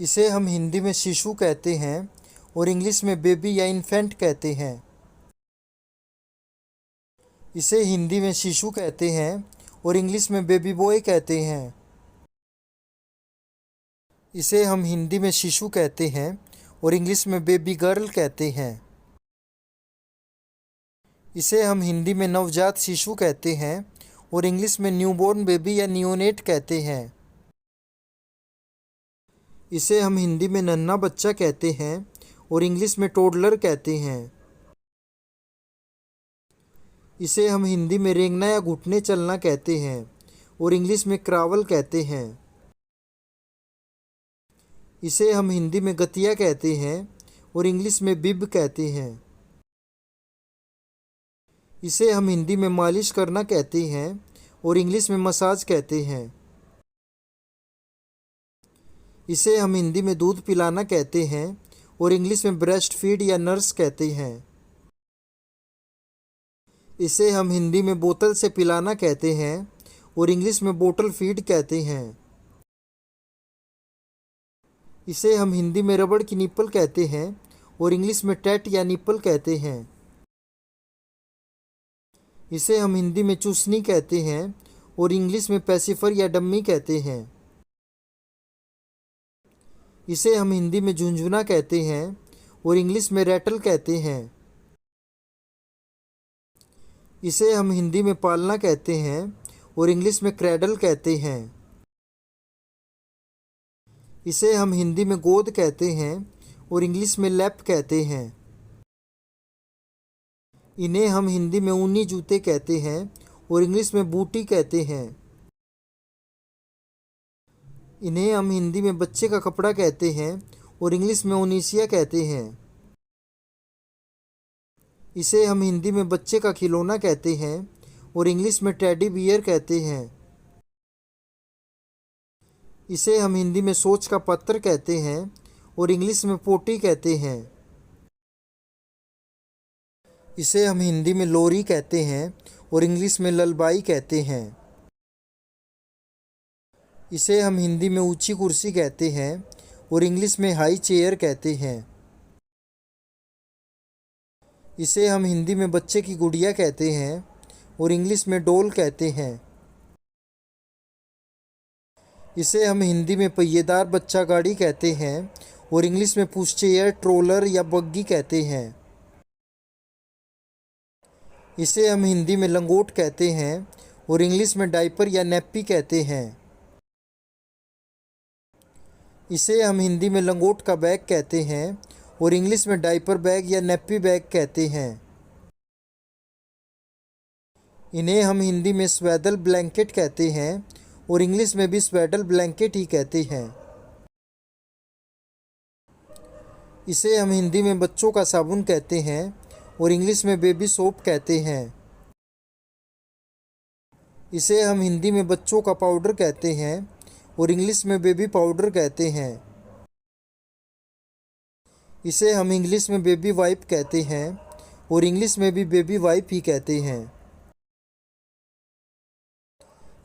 इसे हम हिंदी में शिशु कहते हैं और इंग्लिश में बेबी या इन्फेंट कहते हैं। इसे हिंदी में शिशु कहते हैं और इंग्लिश में बेबी बॉय कहते हैं। इसे हम हिंदी में शिशु कहते हैं और इंग्लिश में बेबी गर्ल कहते हैं। इसे हम हिंदी में नवजात शिशु कहते हैं और इंग्लिश में न्यूबॉर्न बेबी या नियोनेट कहते हैं। इसे हम हिंदी में नन्हा बच्चा कहते हैं और इंग्लिश में टोडलर कहते हैं। इसे हम हिंदी में रेंगना या घुटने चलना कहते हैं और इंग्लिश में क्रावल कहते हैं। इसे हम हिंदी में गतिया कहते हैं और इंग्लिश में बिब कहते हैं। इसे हम हिंदी में मालिश करना कहते हैं और इंग्लिश में मसाज कहते हैं। इसे हम हिंदी में दूध पिलाना कहते हैं और इंग्लिश में ब्रेस्ट फीड या नर्स कहते हैं। इसे हम हिंदी में बोतल से पिलाना कहते हैं और इंग्लिश में बोतल फीड कहते हैं। इसे हम हिंदी में रबड़ की निप्पल कहते हैं और इंग्लिश में टैट या निप्पल कहते हैं। इसे हम हिंदी में चूसनी कहते हैं और इंग्लिश में पैसिफर या डम्मी कहते हैं। इसे हम हिंदी में झुंझुना कहते हैं और इंग्लिश में रैटल कहते हैं। इसे हम हिंदी में पालना कहते हैं और इंग्लिश में क्रैडल कहते हैं। इसे हम हिंदी में गोद कहते हैं और इंग्लिश में लैप कहते हैं। इन्हें हम हिंदी में ऊनी जूते कहते हैं और इंग्लिश में बूटी कहते हैं। इन्हें हम हिंदी में बच्चे का कपड़ा कहते हैं और इंग्लिश में ओनीसिया कहते हैं। इसे हम हिंदी में बच्चे का खिलौना कहते हैं और इंग्लिश में टेडी बियर कहते हैं। इसे हम हिंदी में सोच का पत्र कहते हैं और इंग्लिश में पोटी कहते हैं। इसे हम हिंदी में लोरी कहते हैं और इंग्लिश में ललबाई कहते हैं। इसे हम हिंदी में ऊंची कुर्सी कहते हैं और इंग्लिश में हाई चेयर कहते हैं। इसे हम हिंदी में बच्चे की गुड़िया कहते हैं और इंग्लिश में डोल कहते हैं। इसे हम हिंदी में पहिएदार बच्चा गाड़ी कहते हैं और इंग्लिश में पुशचेयर, ट्रोलर या बग्गी कहते हैं। इसे हम हिंदी में लंगोट कहते हैं और इंग्लिश में डायपर या नैप्पी कहते हैं। इसे हम हिंदी में लंगोट का बैग कहते हैं और इंग्लिश में डायपर बैग या नैप्पी बैग कहते हैं। इन्हें हम हिंदी में स्वेदल ब्लैंकेट कहते हैं और इंग्लिश में भी स्वेडल ब्लैंकेट ही कहते हैं। इसे हम हिंदी में बच्चों का साबुन कहते हैं और इंग्लिश में बेबी सोप कहते हैं। इसे हम हिंदी में बच्चों का पाउडर कहते हैं और इंग्लिश में बेबी पाउडर कहते हैं। इसे हम इंग्लिश में बेबी वाइप कहते हैं और इंग्लिश में भी बेबी वाइप ही कहते हैं।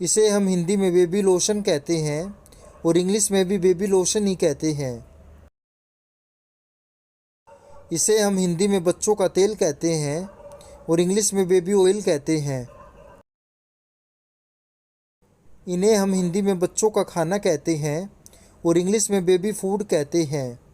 इसे हम हिंदी में बेबी लोशन कहते हैं और इंग्लिश में भी बेबी लोशन ही कहते हैं। इसे हम हिंदी में बच्चों का तेल कहते हैं और इंग्लिश में बेबी ऑयल कहते हैं। इन्हें हम हिंदी में बच्चों का खाना कहते हैं और इंग्लिश में बेबी फूड कहते हैं।